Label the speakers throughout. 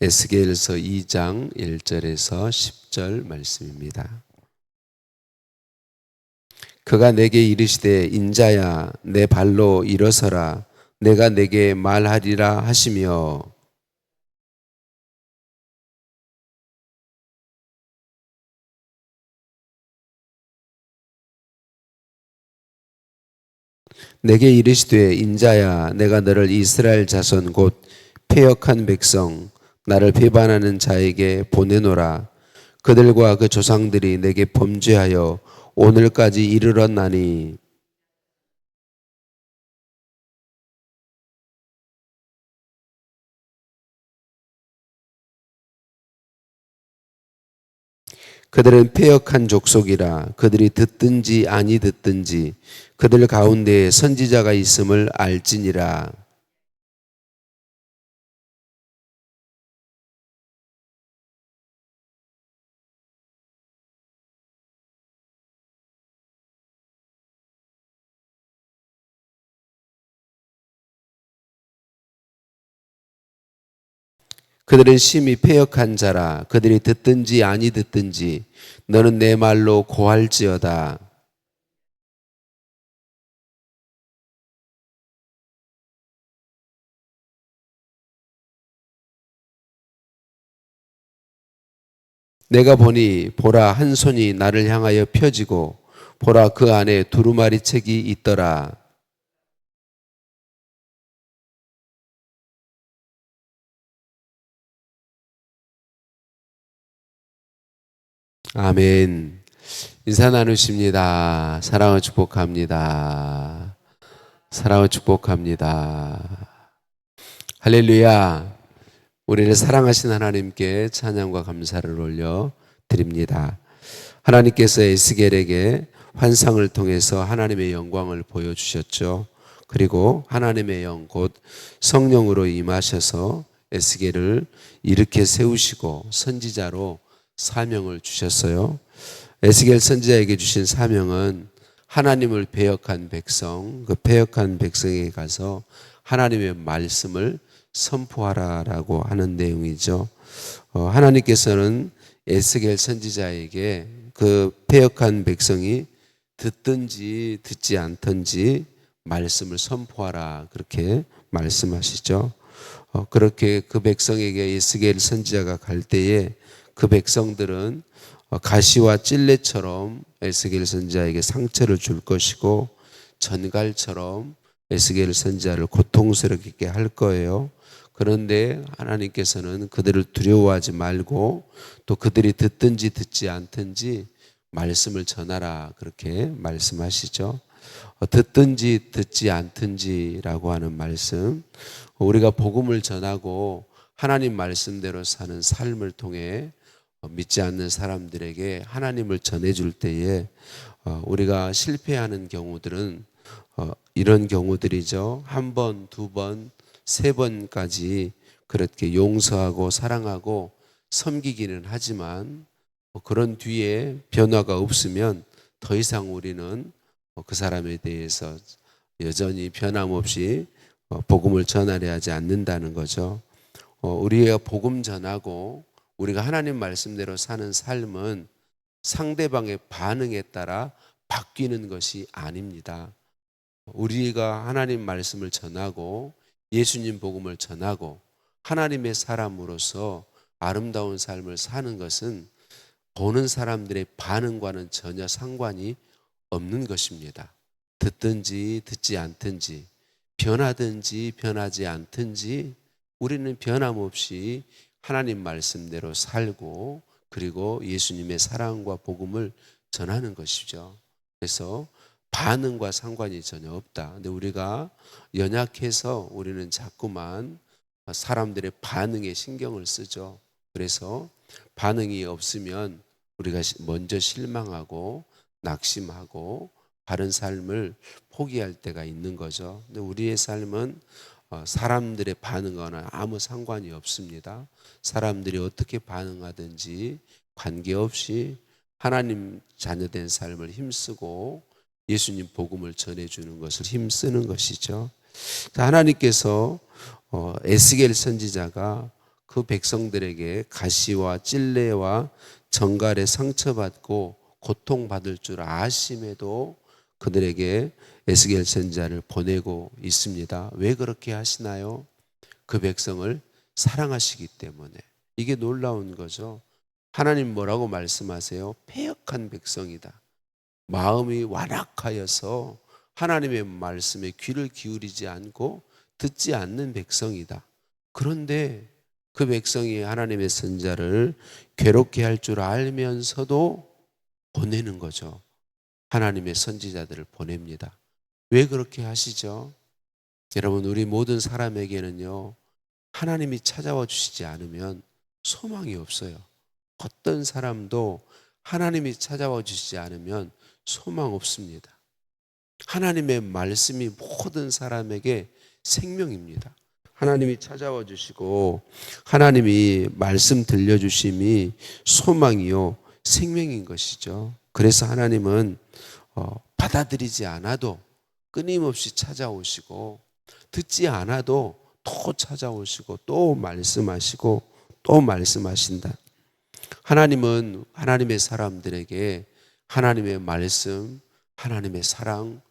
Speaker 1: 에스겔서 2장 1절에서 10절 말씀입니다. 그가 내게 이르시되 인자야 내 발로 일어서라 내가 내게 말하리라 하시며 내게 이르시되 인자야 내가 너를 이스라엘 자손 곧 패역한 백성 나를 배반하는 자에게 보내노라. 그들과 그 조상들이 내게 범죄하여 오늘까지 이르렀나니 그들은 패역한 족속이라. 그들이 듣든지 아니 듣든지 그들 가운데에 선지자가 있음을 알지니라. 그들은 심히 패역한 자라. 그들이 듣든지 아니 듣든지 너는 내 말로 고할지어다. 내가 보니 보라 한 손이 나를 향하여 펴지고 보라 그 안에 두루마리 책이 있더라. 아멘. 인사 나누십니다. 사랑을 축복합니다. 사랑을 축복합니다. 할렐루야. 우리를 사랑하신 하나님께 찬양과 감사를 올려 드립니다. 하나님께서 에스겔에게 환상을 통해서 하나님의 영광을 보여주셨죠. 그리고 하나님의 영 곧 성령으로 임하셔서 에스겔을 일으켜 세우시고 선지자로 사명을 주셨어요. 에스겔 선지자에게 주신 사명은 하나님을 배역한 백성, 그 배역한 백성에게 가서 하나님의 말씀을 선포하라라고 하는 내용이죠. 하나님께서는 에스겔 선지자에게 그 패역한 백성이 듣든지 듣지 않든지 말씀을 선포하라 그렇게 말씀하시죠. 그렇게 그 백성에게 에스겔 선지자가 갈 때에 그 백성들은 가시와 찔레처럼 에스겔 선지자에게 상처를 줄 것이고 전갈처럼 에스겔 선지자를 고통스럽게 할 거예요. 그런데 하나님께서는 그들을 두려워하지 말고 또 그들이 듣든지 듣지 않든지 말씀을 전하라 그렇게 말씀하시죠. 듣든지 듣지 않든지라고 하는 말씀, 우리가 복음을 전하고 하나님 말씀대로 사는 삶을 통해 믿지 않는 사람들에게 하나님을 전해줄 때에 우리가 실패하는 경우들은 이런 경우들이죠. 한 번, 두 번, 세 번까지 그렇게 용서하고 사랑하고 섬기기는 하지만 그런 뒤에 변화가 없으면 더 이상 우리는 그 사람에 대해서 여전히 변함없이 복음을 전하려 하지 않는다는 거죠. 우리가 복음 전하고 우리가 하나님 말씀대로 사는 삶은 상대방의 반응에 따라 바뀌는 것이 아닙니다. 우리가 하나님 말씀을 전하고 예수님 복음을 전하고 하나님의 사람으로서 아름다운 삶을 사는 것은 보는 사람들의 반응과는 전혀 상관이 없는 것입니다. 듣든지 듣지 않든지 변하든지 변하지 않든지 우리는 변함없이 하나님 말씀대로 살고 그리고 예수님의 사랑과 복음을 전하는 것이죠. 그래서 반응과 상관이 전혀 없다. 근데 우리가 연약해서 우리는 자꾸만 사람들의 반응에 신경을 쓰죠. 그래서 반응이 없으면 우리가 먼저 실망하고 낙심하고 바른 삶을 포기할 때가 있는 거죠. 근데 우리의 삶은 사람들의 반응과는 아무 상관이 없습니다. 사람들이 어떻게 반응하든지 관계없이 하나님 자녀된 삶을 힘쓰고 예수님 복음을 전해주는 것을 힘쓰는 것이죠. 하나님께서 에스겔 선지자가 그 백성들에게 가시와 찔레와 정갈에 상처받고 고통받을 줄 아심에도 그들에게 에스겔 선지자를 보내고 있습니다. 왜 그렇게 하시나요? 그 백성을 사랑하시기 때문에. 이게 놀라운 거죠. 하나님 뭐라고 말씀하세요? 패역한 백성이다. 마음이 완악하여서 하나님의 말씀에 귀를 기울이지 않고 듣지 않는 백성이다. 그런데 그 백성이 하나님의 선지자를 괴롭게 할 줄 알면서도 보내는 거죠. 하나님의 선지자들을 보냅니다. 왜 그렇게 하시죠? 여러분, 우리 모든 사람에게는요, 하나님이 찾아와 주시지 않으면 소망이 없어요. 어떤 사람도 하나님이 찾아와 주시지 않으면 소망 없습니다. 하나님의 말씀이 모든 사람에게 생명입니다. 하나님이 찾아와 주시고 하나님이 말씀 들려주심이 소망이요 생명인 것이죠. 그래서 하나님은 받아들이지 않아도 끊임없이 찾아오시고 듣지 않아도 또 찾아오시고 또 말씀하시고 또 말씀하신다. 하나님은 하나님의 사람들에게 하나님의 말씀, 하나님의 사랑,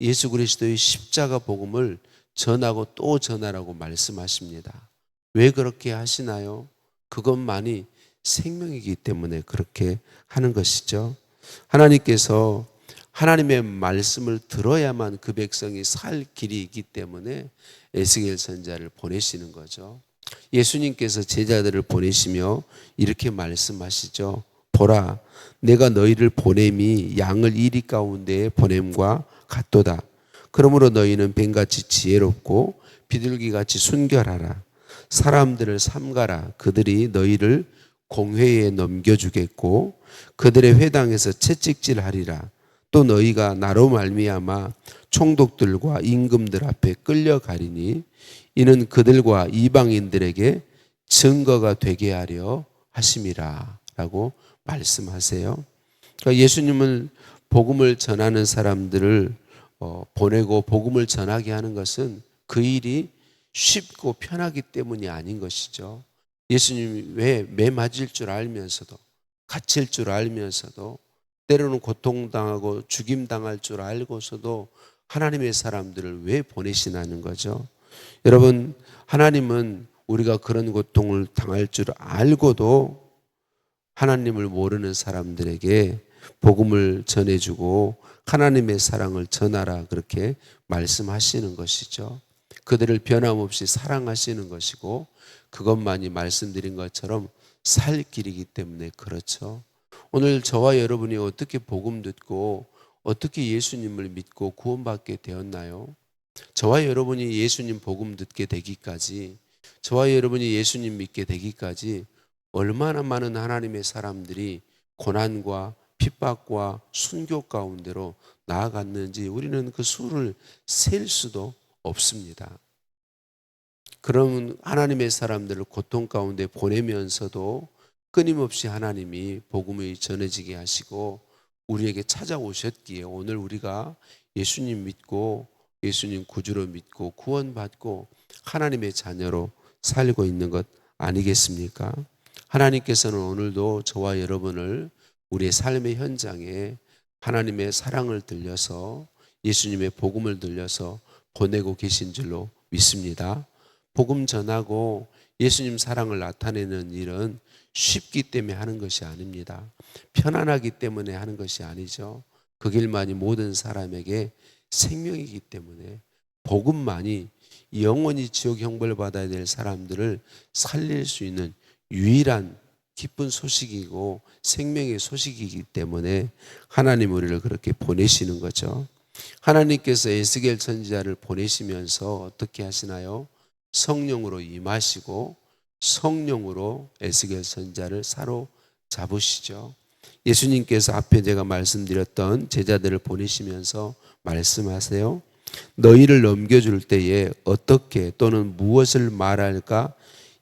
Speaker 1: 예수 그리스도의 십자가 복음을 전하고 또 전하라고 말씀하십니다. 왜 그렇게 하시나요? 그것만이 생명이기 때문에 그렇게 하는 것이죠. 하나님께서 하나님의 말씀을 들어야만 그 백성이 살 길이 있기 때문에 에스겔 선지자를 보내시는 거죠. 예수님께서 제자들을 보내시며 이렇게 말씀하시죠. 보라, 내가 너희를 보냄이 양을 이리 가운데에 보냄과 같도다. 그러므로 너희는 뱀같이 지혜롭고 비둘기같이 순결하라. 사람들을 삼가라. 그들이 너희를 공회에 넘겨주겠고 그들의 회당에서 채찍질하리라. 또 너희가 나로 말미암아 총독들과 임금들 앞에 끌려가리니 이는 그들과 이방인들에게 증거가 되게 하려 하심이라 라고 말씀하세요. 그러니까 예수님은 복음을 전하는 사람들을 보내고 복음을 전하게 하는 것은 그 일이 쉽고 편하기 때문이 아닌 것이죠. 예수님이 왜 매 맞을 줄 알면서도 갇힐 줄 알면서도 때로는 고통당하고 죽임당할 줄 알고서도 하나님의 사람들을 왜 보내시나는 거죠. 여러분, 하나님은 우리가 그런 고통을 당할 줄 알고도 하나님을 모르는 사람들에게 복음을 전해주고 하나님의 사랑을 전하라 그렇게 말씀하시는 것이죠. 그들을 변함없이 사랑하시는 것이고 그것만이 말씀드린 것처럼 살 길이기 때문에 그렇죠. 오늘 저와 여러분이 어떻게 복음 듣고 어떻게 예수님을 믿고 구원받게 되었나요? 저와 여러분이 예수님 복음 듣게 되기까지, 저와 여러분이 예수님 믿게 되기까지 얼마나 많은 하나님의 사람들이 고난과 핍박과 순교 가운데로 나아갔는지 우리는 그 수를 셀 수도 없습니다. 그런 하나님의 사람들을 고통 가운데 보내면서도 끊임없이 하나님이 복음이 전해지게 하시고 우리에게 찾아오셨기에 오늘 우리가 예수님 믿고 예수님 구주로 믿고 구원받고 하나님의 자녀로 살고 있는 것 아니겠습니까? 하나님께서는 오늘도 저와 여러분을 우리의 삶의 현장에 하나님의 사랑을 들려서 예수님의 복음을 들려서 보내고 계신 줄로 믿습니다. 복음 전하고 예수님 사랑을 나타내는 일은 쉽기 때문에 하는 것이 아닙니다. 편안하기 때문에 하는 것이 아니죠. 그 길만이 모든 사람에게 생명이기 때문에 복음만이 영원히 지옥 형벌 받아야 될 사람들을 살릴 수 있는 유일한 기쁜 소식이고 생명의 소식이기 때문에 하나님 우리를 그렇게 보내시는 거죠. 하나님께서 에스겔 선지자를 보내시면서 어떻게 하시나요? 성령으로 임하시고 성령으로 에스겔 선지자를 사로잡으시죠. 예수님께서 앞에 제가 말씀드렸던 제자들을 보내시면서 말씀하세요. 너희를 넘겨줄 때에 어떻게 또는 무엇을 말할까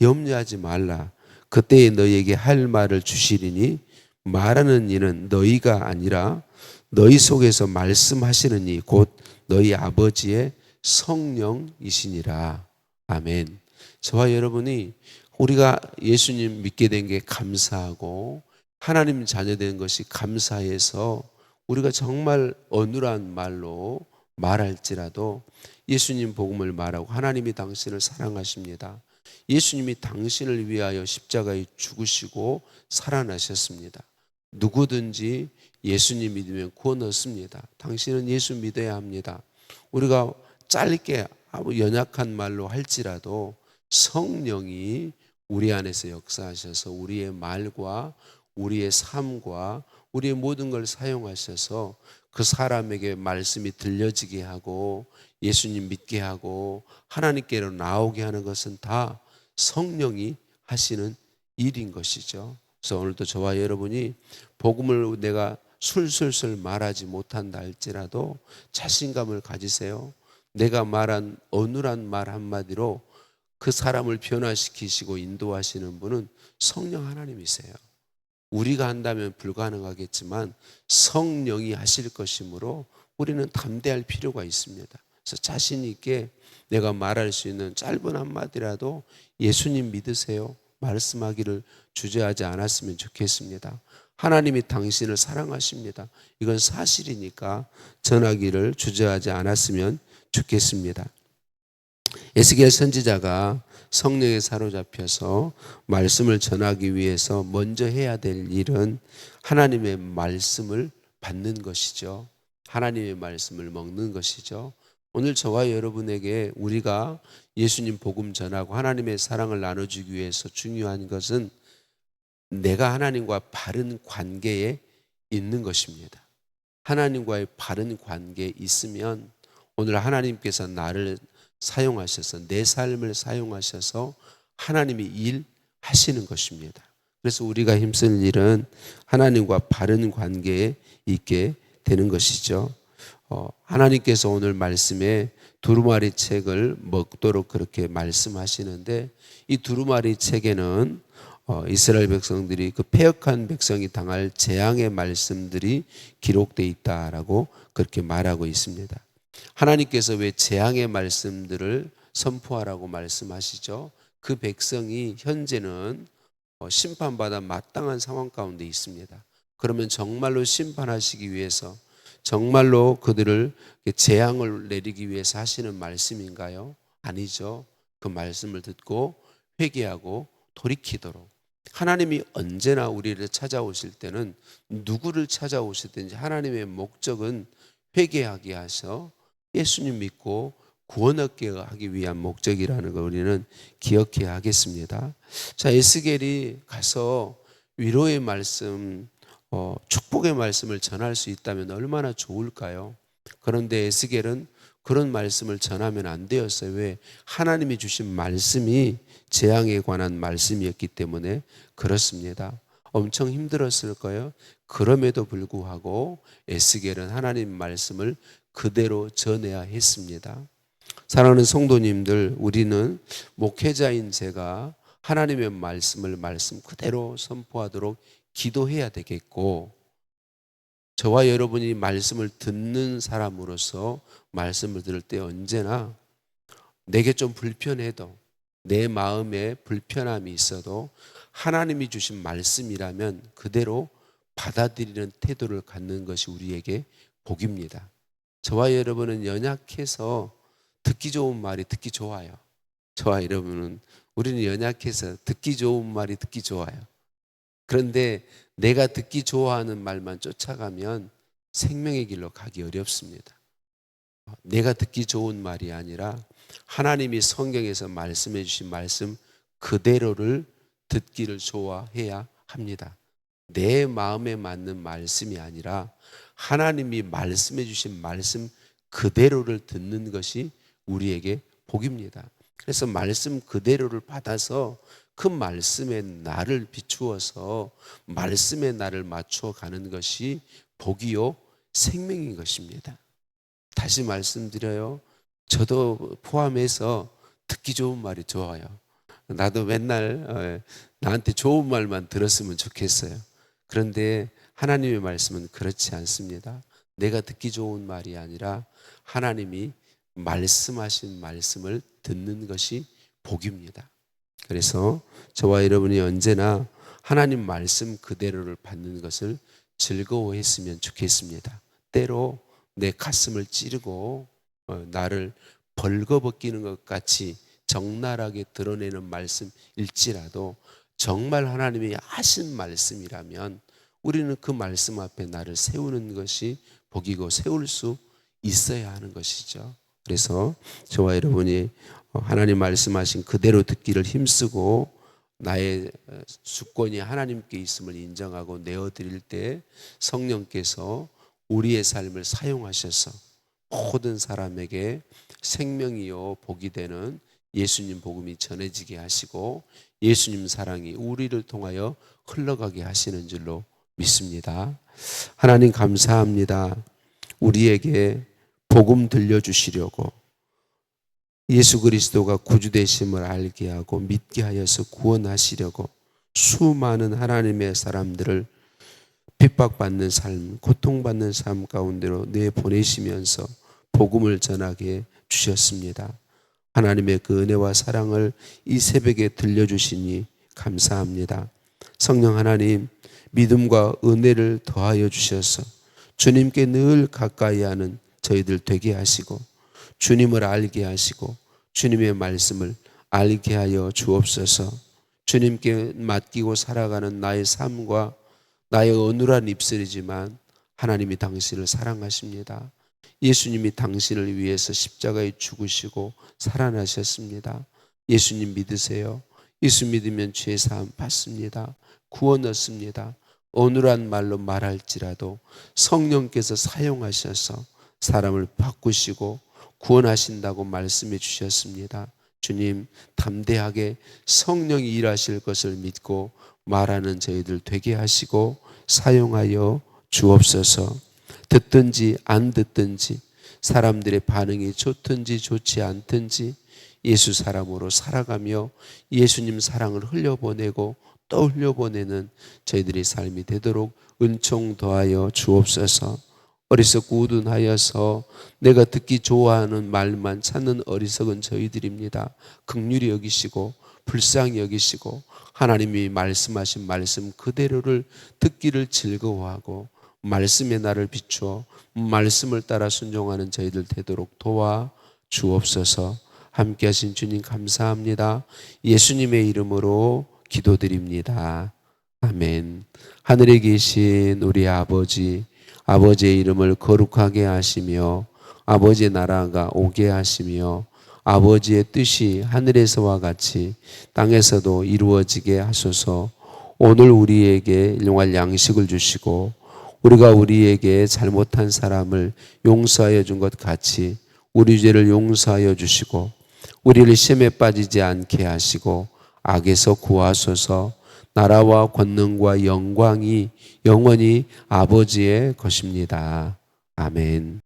Speaker 1: 염려하지 말라. 그때에 너희에게 할 말을 주시리니 말하는 이는 너희가 아니라 너희 속에서 말씀하시는 이 곧 너희 아버지의 성령이시니라. 아멘. 저와 여러분이 우리가 예수님 믿게 된 게 감사하고 하나님 자녀 된 것이 감사해서 우리가 정말 어눌한 말로 말할지라도 예수님 복음을 말하고 하나님이 당신을 사랑하십니다. 예수님이 당신을 위하여 십자가에 죽으시고 살아나셨습니다. 누구든지 예수님 믿으면 구원 얻습니다. 당신은 예수 믿어야 합니다. 우리가 짧게 연약한 말로 할지라도 성령이 우리 안에서 역사하셔서 우리의 말과 우리의 삶과 우리의 모든 걸 사용하셔서 그 사람에게 말씀이 들려지게 하고 예수님 믿게 하고 하나님께로 나오게 하는 것은 다 성령이 하시는 일인 것이죠. 그래서 오늘도 저와 여러분이 복음을 내가 술술술 말하지 못한다 할지라도 자신감을 가지세요. 내가 말한 어눌한 말 한마디로 그 사람을 변화시키시고 인도하시는 분은 성령 하나님이세요. 우리가 한다면 불가능하겠지만 성령이 하실 것이므로 우리는 담대할 필요가 있습니다. 그래서 자신 있게 내가 말할 수 있는 짧은 한마디라도 예수님 믿으세요 말씀하기를 주저하지 않았으면 좋겠습니다. 하나님이 당신을 사랑하십니다. 이건 사실이니까 전하기를 주저하지 않았으면 좋겠습니다. 에스겔 선지자가 성령에 사로잡혀서 말씀을 전하기 위해서 먼저 해야 될 일은 하나님의 말씀을 받는 것이죠. 하나님의 말씀을 먹는 것이죠. 오늘 저와 여러분에게 우리가 예수님 복음 전하고 하나님의 사랑을 나눠주기 위해서 중요한 것은 내가 하나님과 바른 관계에 있는 것입니다. 하나님과의 바른 관계에 있으면 오늘 하나님께서 나를 사용하셔서 내 삶을 사용하셔서 하나님이 일하시는 것입니다. 그래서 우리가 힘쓸 일은 하나님과 바른 관계에 있게 되는 것이죠. 하나님께서 오늘 말씀에 두루마리 책을 먹도록 그렇게 말씀하시는데 이 두루마리 책에는 이스라엘 백성들이 그 패역한 백성이 당할 재앙의 말씀들이 기록되어 있다라고 그렇게 말하고 있습니다. 하나님께서 왜 재앙의 말씀들을 선포하라고 말씀하시죠? 그 백성이 현재는 심판받아 마땅한 상황 가운데 있습니다. 그러면 정말로 심판하시기 위해서 정말로 그들을 재앙을 내리기 위해서 하시는 말씀인가요? 아니죠. 그 말씀을 듣고 회개하고 돌이키도록 하나님이 언제나 우리를 찾아오실 때는 누구를 찾아오시든지 하나님의 목적은 회개하게 하셔 예수님 믿고 구원 얻게 하기 위한 목적이라는 걸 우리는 기억해야 하겠습니다. 자, 에스겔이 가서 위로의 말씀, 축복의 말씀을 전할 수 있다면 얼마나 좋을까요? 그런데 에스겔은 그런 말씀을 전하면 안 되었어요. 왜? 하나님이 주신 말씀이 재앙에 관한 말씀이었기 때문에 그렇습니다. 엄청 힘들었을 거예요. 그럼에도 불구하고 에스겔은 하나님 말씀을 그대로 전해야 했습니다. 사랑하는 성도님들, 우리는 목회자인 제가 하나님의 말씀을 말씀 그대로 선포하도록 기도해야 되겠고, 저와 여러분이 말씀을 듣는 사람으로서 말씀을 들을 때 언제나 내게 좀 불편해도 내 마음에 불편함이 있어도 하나님이 주신 말씀이라면 그대로 받아들이는 태도를 갖는 것이 우리에게 복입니다. 저와 여러분은 연약해서 듣기 좋은 말이 듣기 좋아요. 저와 여러분은 우리는 연약해서 듣기 좋은 말이 듣기 좋아요. 그런데 내가 듣기 좋아하는 말만 쫓아가면 생명의 길로 가기 어렵습니다. 내가 듣기 좋은 말이 아니라 하나님이 성경에서 말씀해 주신 말씀 그대로를 듣기를 좋아해야 합니다. 내 마음에 맞는 말씀이 아니라 하나님이 말씀해 주신 말씀 그대로를 듣는 것이 우리에게 복입니다. 그래서 말씀 그대로를 받아서 그 말씀에 나를 비추어서 말씀에 나를 맞추어 가는 것이 복이요 생명인 것입니다. 다시 말씀드려요. 저도 포함해서 듣기 좋은 말이 좋아요. 나도 맨날 나한테 좋은 말만 들었으면 좋겠어요. 그런데 하나님의 말씀은 그렇지 않습니다. 내가 듣기 좋은 말이 아니라 하나님이 말씀하신 말씀을 듣는 것이 복입니다. 그래서 저와 여러분이 언제나 하나님 말씀 그대로를 받는 것을 즐거워했으면 좋겠습니다. 때로 내 가슴을 찌르고 나를 벌거벗기는 것 같이 적나라하게 드러내는 말씀일지라도 정말 하나님이 하신 말씀이라면 우리는 그 말씀 앞에 나를 세우는 것이 복이고 세울 수 있어야 하는 것이죠. 그래서 저와 여러분이 하나님 말씀하신 그대로 듣기를 힘쓰고 나의 주권이 하나님께 있음을 인정하고 내어드릴 때 성령께서 우리의 삶을 사용하셔서 모든 사람에게 생명이요 복이 되는 예수님 복음이 전해지게 하시고 예수님 사랑이 우리를 통하여 흘러가게 하시는 줄로 믿습니다. 하나님 감사합니다. 우리에게 복음 들려주시려고 예수 그리스도가 구주 되심을 알게 하고 믿게 하여서 구원하시려고 수많은 하나님의 사람들을 핍박받는 삶, 고통받는 삶 가운데로 내보내시면서 복음을 전하게 주셨습니다. 하나님의 그 은혜와 사랑을 이 새벽에 들려주시니 감사합니다. 성령 하나님, 믿음과 은혜를 더하여 주셔서 주님께 늘 가까이 하는 저희들 되게 하시고 주님을 알게 하시고 주님의 말씀을 알게 하여 주옵소서. 주님께 맡기고 살아가는 나의 삶과 나의 어눌한 입술이지만 하나님이 당신을 사랑하십니다. 예수님이 당신을 위해서 십자가에 죽으시고 살아나셨습니다. 예수님 믿으세요. 예수 믿으면 죄사함 받습니다. 구원 얻습니다. 어눌한 말로 말할지라도 성령께서 사용하셔서 사람을 바꾸시고 구원하신다고 말씀해 주셨습니다. 주님, 담대하게 성령이 일하실 것을 믿고 말하는 저희들 되게 하시고 사용하여 주옵소서. 듣든지 안 듣든지 사람들의 반응이 좋든지 좋지 않든지 예수 사람으로 살아가며 예수님 사랑을 흘려보내고 또 흘려보내는 저희들의 삶이 되도록 은총 더하여 주옵소서. 어리석고 우둔하여서 내가 듣기 좋아하는 말만 찾는 어리석은 저희들입니다. 긍휼히 여기시고 불쌍히 여기시고 하나님이 말씀하신 말씀 그대로를 듣기를 즐거워하고 말씀의 나를 비추어 말씀을 따라 순종하는 저희들 되도록 도와 주옵소서. 함께 하신 주님 감사합니다. 예수님의 이름으로 기도드립니다. 아멘. 하늘에 계신 우리 아버지, 아버지의 이름을 거룩하게 하시며 아버지의 나라가 오게 하시며 아버지의 뜻이 하늘에서와 같이 땅에서도 이루어지게 하소서. 오늘 우리에게 일용할 양식을 주시고 우리가 우리에게 잘못한 사람을 용서하여 준 것 같이 우리 죄를 용서하여 주시고 우리를 시험에 빠지지 않게 하시고 악에서 구하소서. 나라와 권능과 영광이 영원히 아버지의 것입니다. 아멘.